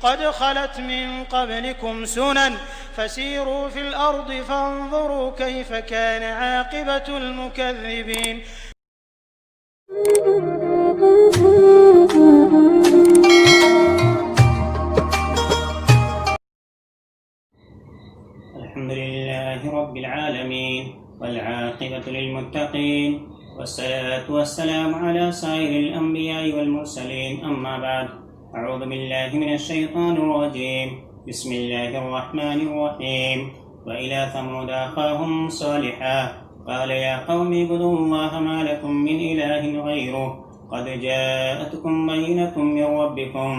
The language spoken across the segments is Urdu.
قد خلت من قبلكم سنن فسيروا في الأرض فانظروا كيف كان عاقبة المكذبين. الحمد لله رب العالمين والعاقبة للمتقين والصلاة والسلام على سائر الأنبياء والمرسلين، أما بعد. أعوذ بالله من الشيطان الرجيم. بسم الله الرحمن الرحيم. وإلى ثمود أخاهم صالحا قال يا قوم اعبدوا الله ما لكم من إله غيره قد جاءتكم بينة من ربكم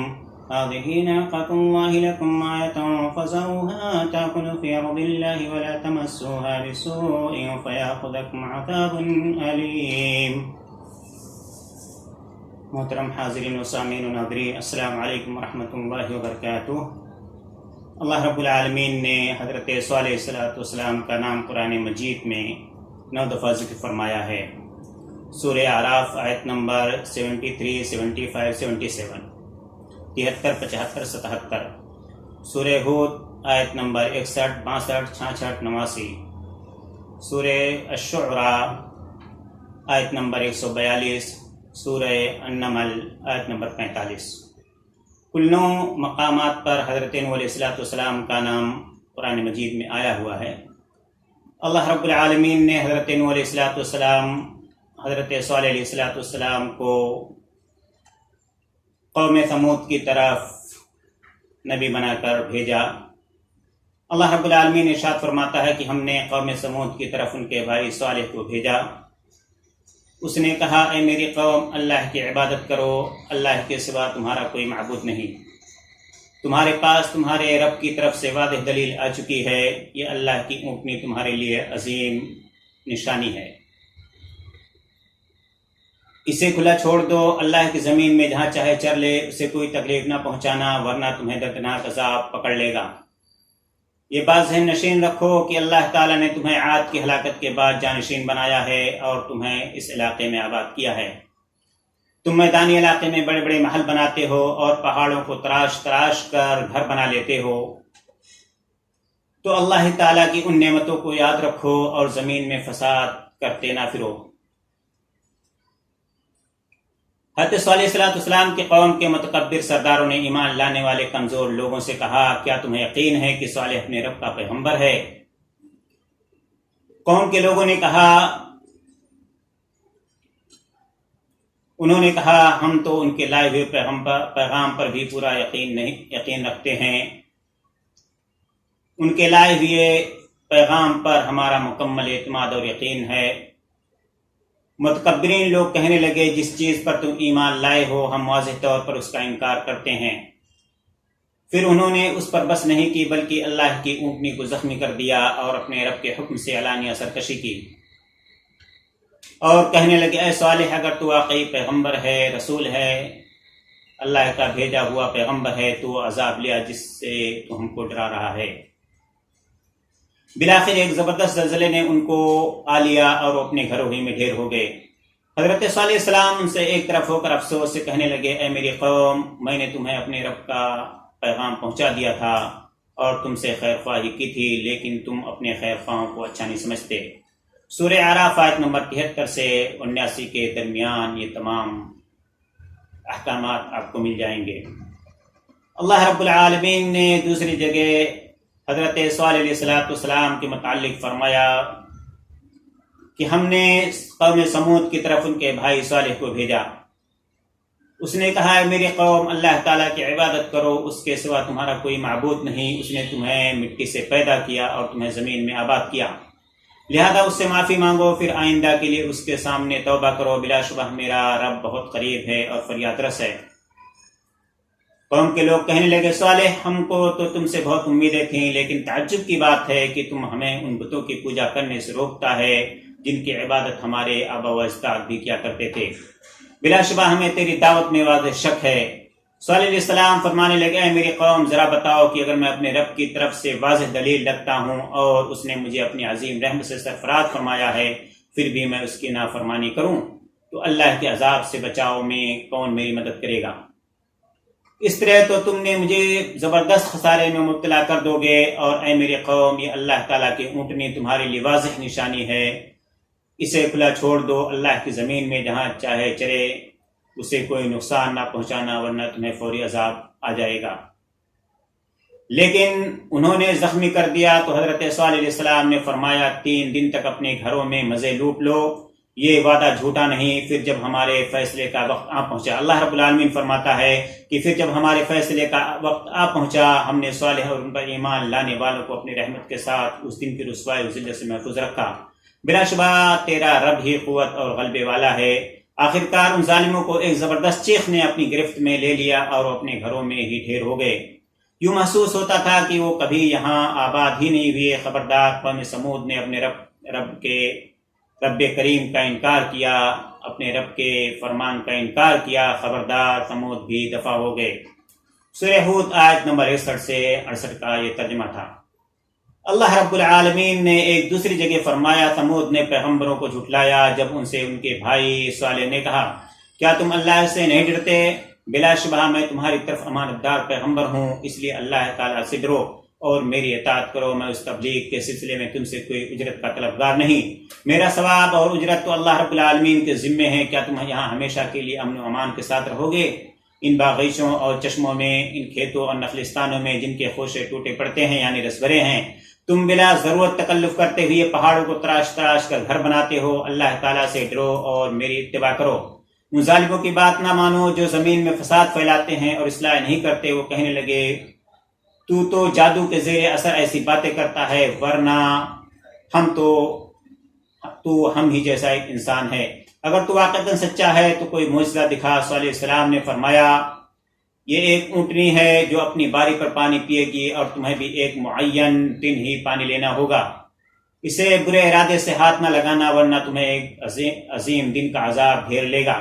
هذه ناقة الله لكم آية فذروها تأكل في أرض الله ولا تمسوها بسوء فيأخذكم عذاب أليم. محترم حاضرین و سامعین و ناظرین، السلام علیکم ورحمۃ اللہ وبرکاتہ۔ اللہ رب العالمین نے حضرت صالح علیہ السلام کا نام قرآن مجید میں 9 دفعہ ذکر فرمایا ہے۔ سورہ اعراف آیت نمبر 73، 75، 77، 73، 75، 77، سورہ ہود آیت نمبر 61، 62، 66، 89، سورہ الشعراء آیت نمبر 142، سورہ النمل آیت نمبر 45۔ کل 9 مقامات پر حضرت نوح علیہ السلام کا نام قرآن مجید میں آیا ہوا ہے۔ اللہ رب العالمین نے حضرت نوح علیہ السلام، حضرت صالح علیہ السلام کو قوم ثمود کی طرف نبی بنا کر بھیجا۔ اللہ رب العالمین ارشاد فرماتا ہے کہ ہم نے قوم ثمود کی طرف ان کے بھائی صالح کو بھیجا۔ اس نے کہا اے میری قوم، اللہ کی عبادت کرو، اللہ کے سوا تمہارا کوئی معبود نہیں۔ تمہارے پاس تمہارے رب کی طرف سے واضح دلیل آ چکی ہے، یہ اللہ کی اونٹنی تمہارے لیے عظیم نشانی ہے، اسے کھلا چھوڑ دو، اللہ کی زمین میں جہاں چاہے چر لے، اسے کوئی تکلیف نہ پہنچانا ورنہ تمہیں دردناک عذاب پکڑ لے گا۔ یہ بات ذہن نشین رکھو کہ اللہ تعالیٰ نے تمہیں عاد کی ہلاکت کے بعد جانشین بنایا ہے اور تمہیں اس علاقے میں آباد کیا ہے۔ تم میدانی علاقے میں بڑے بڑے محل بناتے ہو اور پہاڑوں کو تراش تراش کر گھر بنا لیتے ہو، تو اللہ تعالیٰ کی ان نعمتوں کو یاد رکھو اور زمین میں فساد کرتے نہ پھرو۔ حضرت صالح علیہ السلام کی قوم کے متکبر سرداروں نے ایمان لانے والے کمزور لوگوں سے کہا کیا تمہیں یقین ہے کہ صالح اپنے رب کا پیغمبر ہے؟ قوم کے لوگوں نے کہا، انہوں نے کہا ہم تو ان کے لائے ہوئے پیغام پر بھی پورا یقین رکھتے ہیں، ان کے لائے ہوئے پیغام پر ہمارا مکمل اعتماد اور یقین ہے۔ متکبرین لوگ کہنے لگے جس چیز پر تم ایمان لائے ہو ہم واضح طور پر اس کا انکار کرتے ہیں۔ پھر انہوں نے اس پر بس نہیں کی بلکہ اللہ کی اونٹنی کو زخمی کر دیا اور اپنے رب کے حکم سے علانیہ سرکشی کی اور کہنے لگے اے صالح، اگر تو واقعی پیغمبر ہے، رسول ہے، اللہ کا بھیجا ہوا پیغمبر ہے تو عذاب لیا جس سے تو ہم کو ڈرا رہا ہے۔ بلاخر ایک زبردست زلزلے نے ان کو آ لیا اور وہ اپنے گھروں ہی میں ڈھیر ہو گئے۔ حضرت صالح علیہ السلام ان سے ایک طرف ہو کر افسوس سے کہنے لگے اے میری قوم، میں نے تمہیں اپنے رب کا پیغام پہنچا دیا تھا اور تم سے خیر خواہی کی تھی، لیکن تم اپنے خیر خواہوں کو اچھا نہیں سمجھتے۔ سورہ اعراف آیت نمبر 73 سے 79 کے درمیان یہ تمام احکامات آپ کو مل جائیں گے۔ اللہ رب العالمین نے دوسری جگہ حضرت صالح علیہ السلام کے متعلق فرمایا کہ ہم نے قوم ثمود کی طرف ان کے بھائی صالح کو بھیجا۔ اس نے کہا ہے میری قوم، اللہ تعالیٰ کی عبادت کرو، اس کے سوا تمہارا کوئی معبود نہیں، اس نے تمہیں مٹی سے پیدا کیا اور تمہیں زمین میں آباد کیا، لہذا اس سے معافی مانگو، پھر آئندہ کے لیے اس کے سامنے توبہ کرو، بلا شبہ میرا رب بہت قریب ہے اور فریاد رس ہے۔ قوم کے لوگ کہنے لگے صالح، ہم کو تو تم سے بہت امیدیں تھیں، لیکن تعجب کی بات ہے کہ تم ہمیں ان بتوں کی پوجا کرنے سے روکتا ہے جن کی عبادت ہمارے آبا و اجداد بھی کیا کرتے تھے، بلا شبہ ہمیں تیری دعوت میں واضح شک ہے۔ صالح علیہ السلام فرمانے لگے اے میری قوم، ذرا بتاؤ کہ اگر میں اپنے رب کی طرف سے واضح دلیل رکھتا ہوں اور اس نے مجھے اپنی عظیم رحمت سے سرفراز فرمایا ہے، پھر بھی میں اس کی نافرمانی کروں تو اللہ کے عذاب سے بچاؤ میں کون میری مدد کرے گا؟ اس طرح تو تم نے مجھے زبردست خسارے میں مبتلا کر دو گے، اور اے میری قوم، یہ اللہ تعالیٰ کی اونٹنی تمہارے لیے واضح نشانی ہے، اسے کھلا چھوڑ دو اللہ کی زمین میں جہاں چاہے چرے، اسے کوئی نقصان نہ پہنچانا ورنہ تمہیں فوری عذاب آ جائے گا۔ لیکن انہوں نے زخمی کر دیا تو حضرت صالح علیہ السلام نے فرمایا 3 دن تک اپنے گھروں میں مزے لوٹ لو، یہ وعدہ جھوٹا نہیں۔ پھر جب ہمارے فیصلے کا وقت آ پہنچا، اللہ رب العالمین فرماتا ہے کہ پھر جب ہمارے فیصلے کا وقت آ پہنچا، ہم نے صالح اور ان پر ایمان لانے والوں کو اپنی رحمت کے ساتھ اس دن کی رسوائی و ذلت سے محفوظ رکھا۔ بلا شبہ تیرا رب ہی قوت اور غلبے والا ہے۔ آخرکار ان ظالموں کو ایک زبردست چیخ نے اپنی گرفت میں لے لیا اور وہ اپنے گھروں میں ہی ڈھیر ہو گئے۔ یوں محسوس ہوتا تھا کہ وہ کبھی یہاں آباد ہی نہیں ہوئے۔ خبردار، قوم سمود نے اپنے رب کریم کا انکار کیا، اپنے رب کے فرمان کا انکار کیا۔ خبردار، سمود بھی دفع ہو گئے۔ سورہ ہود آیت نمبر 61 سے 68 کا یہ ترجمہ تھا۔ اللہ رب العالمین نے ایک دوسری جگہ فرمایا، سمود نے پیغمبروں کو جھٹلایا جب ان سے ان کے بھائی صالح نے کہا، کیا تم اللہ سے نہیں ڈرتے؟ بلا شبہ میں تمہاری طرف امانت دار پیغمبر ہوں، اس لیے اللہ تعالیٰ سے ڈرو اور میری اطاعت کرو۔ میں اس تبلیغ کے سلسلے میں تم سے کوئی اجرت کا طلبگار نہیں، میرا ثواب اور اجرت تو اللہ رب العالمین کے ذمے ہے۔ کیا تم یہاں ہمیشہ کے لیے امن و امان کے ساتھ رہو گے؟ ان باغیچوں اور چشموں میں، ان کھیتوں اور نخلستانوں میں جن کے خوشے ٹوٹے پڑتے ہیں یعنی رسبرے ہیں، تم بلا ضرورت تکلف کرتے ہوئے پہاڑوں کو تراش تراش کر گھر بناتے ہو۔ اللہ تعالیٰ سے ڈرو اور میری اتباع کرو۔ ان ظالموں کی بات نہ مانو جو زمین میں فساد پھیلاتے ہیں اور اصلاح نہیں کرتے۔ وہ کہنے لگے، تو جادو کے زیر اثر ایسی باتیں کرتا ہے، ورنہ ہم ہی جیسا ایک انسان ہے۔ اگر تو واقعتاً سچا ہے تو کوئی معجزہ دکھا۔ صالح علیہ السلام نے فرمایا، یہ ایک اونٹنی ہے جو اپنی باری پر پانی پیے گی اور تمہیں بھی ایک معین دن ہی پانی لینا ہوگا۔ اسے برے ارادے سے ہاتھ نہ لگانا ورنہ تمہیں ایک عظیم دن کا عذاب گھیر لے گا۔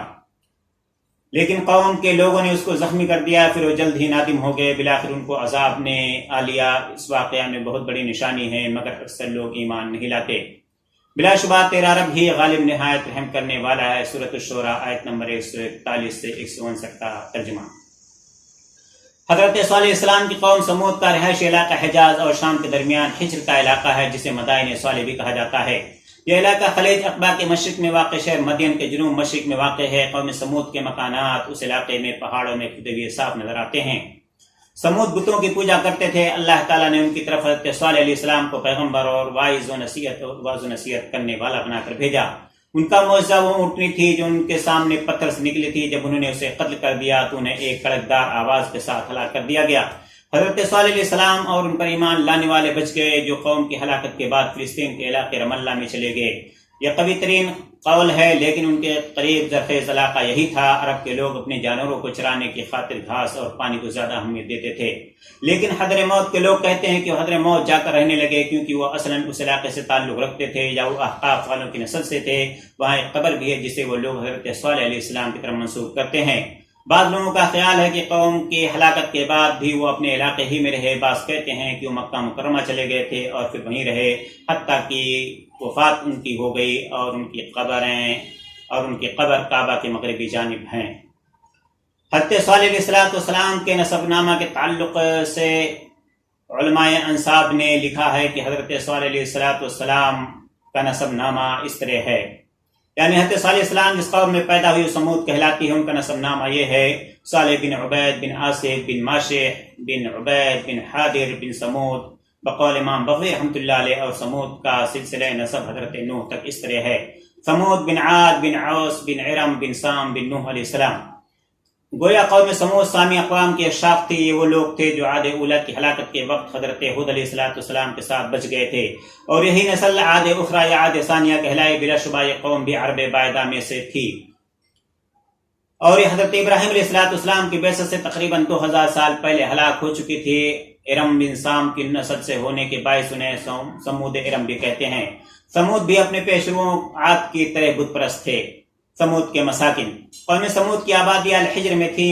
لیکن قوم کے لوگوں نے اس کو زخمی کر دیا، پھر وہ جلد ہی نادم ہو گئے۔ بالآخر ان کو عذاب نے آ لیا۔ اس واقعہ میں بہت بڑی نشانی ہے مگر اکثر لوگ ایمان نہیں لاتے۔ بلا شبہ تیرا رب ہی غالب نہایت رحم کرنے والا ہے۔ سورۃ الشورى آیت نمبر 141 سے 159 کا ترجمہ۔ حضرت صالح علیہ السلام کی قوم سمود کا رہائشی علاقہ حجاز اور شام کے درمیان حجر کا علاقہ ہے، جسے مدائن صالح بھی کہا جاتا ہے۔ یہ علاقہ خلیج عقبہ کے مشرق میں واقع شہر مدین کے جنوب مشرق میں واقع ہے۔ قوم سمود کے مکانات اس علاقے میں پہاڑوں میں کھدے ہوئے صاف نظر آتے ہیں۔ سمود بتوں کی پوجا کرتے تھے۔ اللہ تعالیٰ نے ان کی طرف حضرت صالح علیہ السلام کو پیغمبر اور واعظ و نصیحت کرنے والا بنا کر بھیجا۔ ان کا معجزہ وہ اونٹنی تھی جو ان کے سامنے پتھر سے نکلی تھی۔ جب انہوں نے اسے قتل کر دیا تو انہیں ایک کڑکدار آواز کے ساتھ ہلاک کر دیا گیا۔ حضرت صالح علیہ السلام اور ان پر ایمان لانے والے بچ گئے، جو قوم کی ہلاکت کے بعد فلسطین کے علاقے رم اللہ میں چلے گئے۔ یہ قوی ترین قول ہے، لیکن ان کے قریب زرخیز علاقہ یہی تھا۔ عرب کے لوگ اپنے جانوروں کو چرانے کی خاطر گھاس اور پانی کو زیادہ اہمیت دیتے تھے، لیکن حضر موت کے لوگ کہتے ہیں کہ وہ حضر موت جا کر رہنے لگے کیونکہ وہ اصلاً اس علاقے سے تعلق رکھتے تھے یا وہ احقاف والوں کی نسل سے تھے۔ وہاں ایک قبر بھی ہے جسے وہ لوگ حضرت صالح علیہ السلام کی طرف منسوب کرتے ہیں۔ بعض لوگوں کا خیال ہے کہ قوم کی ہلاکت کے بعد بھی وہ اپنے علاقے ہی میں رہے۔ بعض کہتے ہیں کہ وہ مکہ مکرمہ چلے گئے تھے اور پھر وہیں رہے حتیٰ کہ وفات ان کی ہو گئی، اور ان کی قبر کعبہ کے مغربی جانب ہیں۔ حضرت صالح علیہ السلام کے نسب نامہ کے تعلق سے علماء انساب نے لکھا ہے کہ حضرت صالح علیہ السلام کا نسب نامہ اس طرح ہے، یعنی حضرت صالح علیہ السلام جس قوم میں پیدا ہوئی سمود کہلاتی ہے، ان کا نسب نامہ یہ ہے: صالح بن عبید بن آصف بن ماشح بن عبید بن حادر بن سمود بقول امام بغوی رحمۃ اللہ علیہ۔ اور سمود کا سلسلہ نسب حضرت نوح تک اس طرح ہے: سمود بن عاد بن عوس بن ارم بن سام بن نوح علیہ السلام۔ گویا قوم سمود سامی اقوام کی اشراف تھی۔ یہ وہ لوگ تھے جو عاد اولیٰ کی ہلاکت کے وقت حضرت ہود علیہ السلام کے ساتھ بچ گئے تھے، اور یہی نسل عاد اخری یا عاد ثانیہ کہلائے۔ بلا شبہ یہ قوم بھی عرب باعدہ میں سے تھی، اور یہ حضرت ابراہیم علیہ السلام کی بعثت سے تقریباً 2000 سال پہلے ہلاک ہو چکی تھی۔ ارم بن سام کی نسل سے ہونے کے باعث انہیں سمود ارم بھی کہتے ہیں۔ سمود بھی اپنے پیشروؤں عاد کی طرح بت پرست تھے۔ سمود کے مساکن: قوم سمود کی آبادی الحجر میں تھی،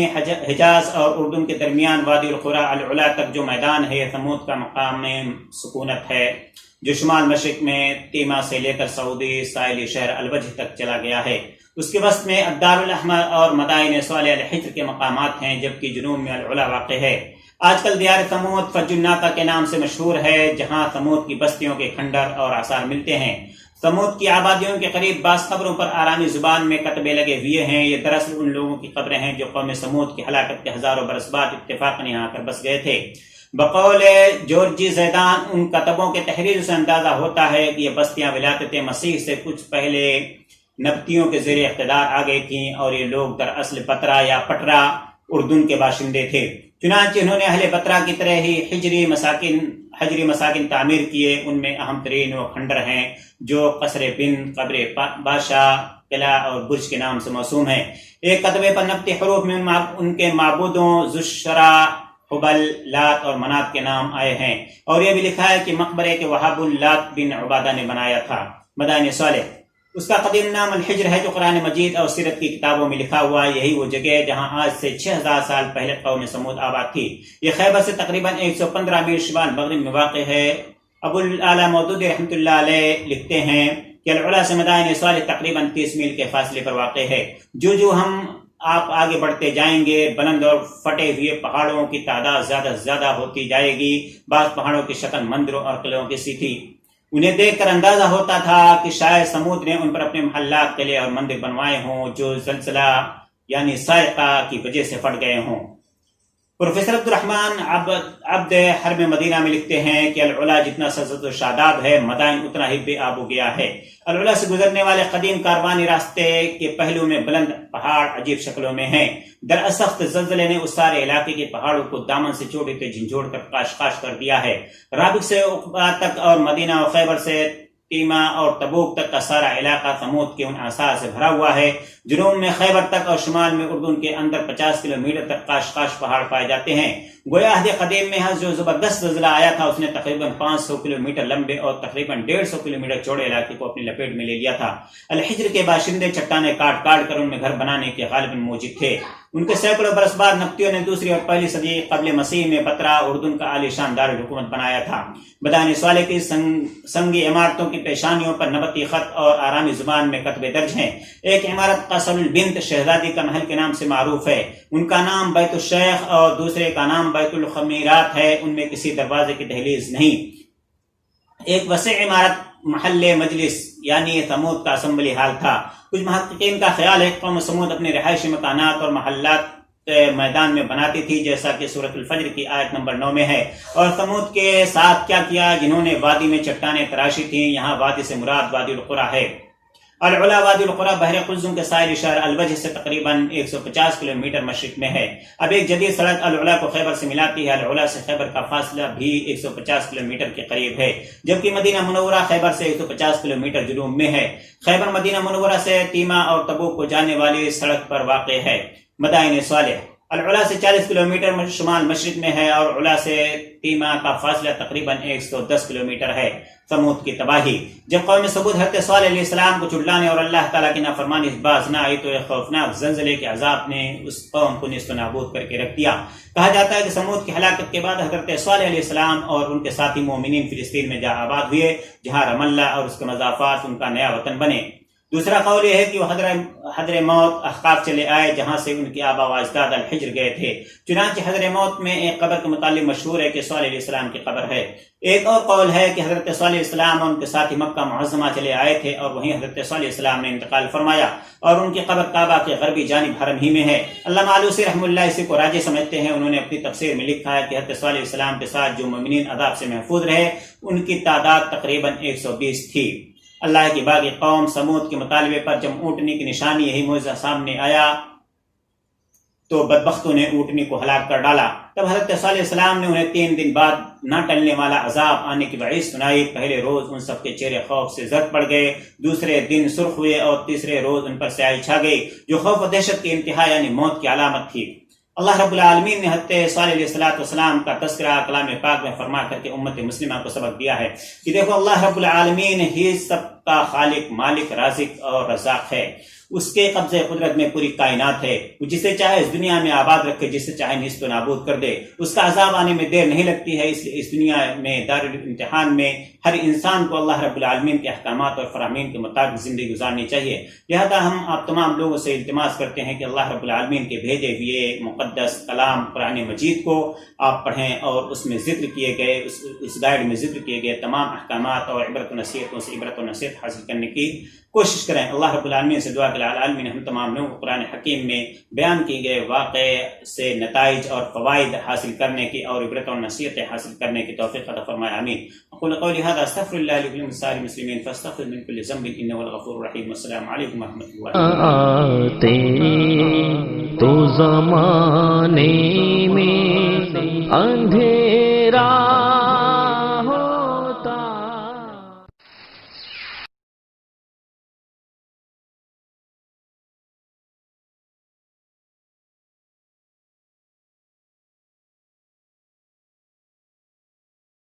حجاز اور اردن کے درمیان وادی القریٰ العلا تک جو میدان ہے۔ سمود کا مقام سکونت ہے جو شمال مشرق میں تیما سے لے کر سعودی ساحلی شہر الوجہ تک چلا گیا ہے۔ اس کے وسط میں الدار الاحمر اور مدائن صالح الحجر کے مقامات ہیں، جبکہ جنوب میں العلا واقع ہے۔ آج کل دیار ثمود فج الناقہ کے نام سے مشہور ہے، جہاں ثمود کی بستیوں کے کھنڈر اور آثار ملتے ہیں۔ ثمود کی آبادیوں کے قریب بعض قبروں پر آرامی زبان میں کتبے لگے ہوئے ہیں۔ یہ دراصل ان لوگوں کی قبریں ہیں جو قوم ثمود کی ہلاکت کے ہزاروں برس بعد اتفاقاً یہاں کر بس گئے تھے۔ بقول جورجی زیدان، ان کتبوں کے تحریر سے اندازہ ہوتا ہے کہ یہ بستیاں ولادت مسیح سے کچھ پہلے نبطیوں کے زیر اقتدار آ گئی تھیں، اور یہ لوگ دراصل بترا یا پٹرا اردن کے باشندے تھے۔ چنانچہ انہوں نے اہل بترا کی طرح ہی حجری مساکن تعمیر کیے۔ ان میں اہم ترین وہ کھنڈر ہیں جو قصر بن، قبر بادشاہ، قلعہ اور برج کے نام سے موسوم ہیں۔ ایک کتبے پر نبطی حروف میں ان کے معبودوں ذوالشرا، حبل، لات اور منات کے نام آئے ہیں، اور یہ بھی لکھا ہے کہ مقبرے کے وہاب اللات بن عبادہ نے بنایا تھا۔ مدائن صالح، اس کا قدیم نام الحجر ہے، جو قرآن مجید اور سیرت کی کتابوں میں لکھا ہوا ہے۔ یہی وہ جگہ ہے جہاں آج سے 6000 سال پہلے قوم ثمود آباد تھی۔ یہ خیبر سے تقریباً 115 میل شمال مغرب میں واقع ہے۔ ابو الاعلی مودودی رحمۃ اللہ علیہ لکھتے ہیں کہ العلا سے مدائن صالح تقریباً 30 میل کے فاصلے پر واقع ہے۔ جو ہم آپ آگے بڑھتے جائیں گے، بلند اور پھٹے ہوئے پہاڑوں کی تعداد زیادہ سے زیادہ ہوتی جائے گی۔ بعض پہاڑوں کی شکل مندروں اور قلعوں کی سی تھی۔ انہیں دیکھ کر اندازہ ہوتا تھا کہ شاید ثمود نے ان پر اپنے محلات، قلعے اور مندر بنوائے ہوں جو زلزلہ یعنی صاعقہ کی وجہ سے پھٹ گئے ہوں۔ پروفیسر عبد الرحمن عبد حرم مدینہ میں لکھتے ہیں کہ العلا جتنا سرسبز و شاداب ہے، مدائن اتنا ہی بے آب و گیا ہے۔ العلا سے گزرنے والے قدیم کاروانی راستے کے پہلو میں بلند پہاڑ عجیب شکلوں میں ہیں۔ دراصل سخت زلزلے نے اس سارے علاقے کے پہاڑوں کو دامن سے چوڑتے جھنجھوڑ کر قاش کر دیا ہے۔ رابغ سے عقبہ تک اور مدینہ و خیبر سے تیما اور تبوک تک کا سارا علاقہ ثمود کے ان آثار سے بھرا ہوا ہے۔ جنوب میں خیبر تک اور شمال میں اردن کے اندر 50 کلومیٹر تک قاش پہاڑ پائے جاتے ہیں۔ گویا عہد قدیم میں جو زبردست زلزلہ آیا تھا، اس نے تقریباً 500 کلومیٹر لمبے اور تقریباً 150 کلومیٹر چوڑے علاقے کو اپنی لپیٹ میں لے لیا تھا۔ الحجر کے باشندے چٹانیں کاٹ کر ان میں گھر بنانے کے غالباً موجود تھے۔ ان کے سینکڑوں برس بعد نبطیوں نے دوسری اور پہلی صدی قبل مسیح میں بترا اردن کا عالی شان دارالحکومت بنایا تھا۔ مدائن صالح کی سنگی عمارتوں کی پیشانیوں پر نبطی خط اور آرامی زبان میں کتبے درج ہیں۔ ایک عمارت قصر البنت شہزادی کا محل کے نام سے معروف ہے، ان کا نام بیت الشیخ، اور دوسرے کا نام بیت الخمیرات ہے۔ ان میں کسی دروازے کی دہلیز نہیں۔ ایک وسیع عمارت محل مجلس یعنی ثمود کا اسمبلی ہال تھا۔ کچھ محققین کا خیال ہے کہ قوم ثمود اپنے رہائشی مکانات اور محلات میدان میں بناتی تھی، جیسا کہ سورۃ الفجر کی آیت نمبر 9 میں ہے۔ اور ثمود کے ساتھ کیا کیا؟ جنہوں نے وادی میں چٹانیں تراشی تھیں۔ یہاں وادی سے مراد وادی القریٰ ہے۔ العلا وادی القریٰ بحر قلزم کے ساحلی شہر الوجہ سے تقریباً 150 کلومیٹر مشرق میں ہے۔ اب ایک جدید سڑک العلا کو خیبر سے ملاتی ہے۔ العلا سے خیبر کا فاصلہ بھی 150 کلومیٹر کے قریب ہے، جبکہ مدینہ منورہ خیبر سے 150 کلومیٹر جنوب میں ہے۔ خیبر مدینہ منورہ سے تیما اور تبوک کو جانے والی سڑک پر واقع ہے۔ مدائن صالح العلا سے 40 کلومیٹر شمال مشرق میں ہے، اور علا سے تیما کا فاصلہ تقریباً 110 کلومیٹر ہے۔ ثمود کی تباہی۔ جب قوم ثمود حضرت صالح علیہ السلام کو جھٹلانے اور اللہ تعالیٰ کی نافرمانی سے باز نہ آئی، تو ایک خوفناک زلزلے کے عذاب نے اس قوم کو نیست و نابود کر کے رکھ دیا۔ کہا جاتا ہے کہ ثمود کی ہلاکت کے بعد حضرت صالح علیہ السلام اور ان کے ساتھی مومنین فلسطین میں جا آباد ہوئے، جہاں رم اللہ اور اس کے مضافات ان کا نیا وطن بنے۔ دوسرا قول یہ ہے کہ وہ حضر موت احقاف چلے آئے، جہاں سے ان کے آبا و اجداد الحجر گئے تھے۔ چنانچہ حضر موت میں ایک قبر کے متعلق مشہور ہے کہ صالح علیہ السلام کی قبر ہے۔ ایک اور قول ہے کہ حضرت صالح علیہ السلام اور ان کے ساتھی مکہ معظمہ چلے آئے تھے، اور وہیں حضرت صالح علیہ السلام نے انتقال فرمایا، اور ان کی قبر کعبہ کے غربی جانب حرم ہی میں ہے۔ علامہ آلوسی رحمہ اللہ اسی کو راجح سمجھتے ہیں۔ انہوں نے اپنی تفسیر میں لکھا ہے کہ حضرت صالح علیہ السلام کے ساتھ جو مومنین عذاب سے محفوظ رہے، ان کی تعداد تقریباً 120 تھی۔ اللہ کی باغی قوم ثمود کے مطالبے پر جب اونٹنی کی نشانی یہی معجزہ سامنے آیا تو بدبختوں نے اونٹنی کو ہلاک کر ڈالا۔ تب حضرت صالح علیہ السلام نے انہیں 3 دن بعد نہ ٹلنے والا عذاب آنے کی وعید سنائی۔ پہلے روز ان سب کے چہرے خوف سے زرد پڑ گئے، دوسرے دن سرخ ہوئے، اور تیسرے روز ان پر سیاہی چھا گئی، جو خوف و دہشت کی انتہا یعنی موت کی علامت تھی۔ اللہ رب العالمین نے حضرت صالح علیہ السلام کا تذکرہ کلام پاک میں فرما کر کے امت مسلمہ کو سبق دیا ہے کہ دیکھو، اللہ رب العالمین ہی سب کا خالق، مالک، رازق اور رزاق ہے۔ اس کے قبضے قدرت میں پوری کائنات ہے، وہ جسے چاہے اس دنیا میں آباد رکھے، جسے چاہے نیست و نابود کر دے، اس کا عذاب آنے میں دیر نہیں لگتی ہے۔ اس دنیا میں دارالامتحان میں ہر انسان کو اللہ رب العالمین کے احکامات اور فرامین کے مطابق زندگی گزارنی چاہیے۔ لہذا ہم آپ تمام لوگوں سے التماس کرتے ہیں کہ اللہ رب العالمین کے بھیجے ہوئے مقدس کلام قرآن مجید کو آپ پڑھیں اور اس میں ذکر کیے گئے، اس گائیڈ میں ذکر کیے گئے تمام احکامات اور عبرت و نصیحتوں سے عبرت و نصیحت حاصل کرنے کی کوشش کریں۔ اللہ رب العالمین سے دعا کہ العالمین ہم تمام لوگوں کو قرآن حکیم میں بیان کیے گئے واقعے سے نتائج اور فوائد حاصل کرنے کی اور عبرت و نصیحتیں حاصل کرنے کی توفیق عطا فرمائے، آمین۔ اقول قولی هذا استغفر الله لي ولكم ولسائر المسلمين فاستغفر من كل ذنب انه هو الغفور الرحيم، والسلام عليكم ورحمة الله آتے تو زمانے میں اندھیرا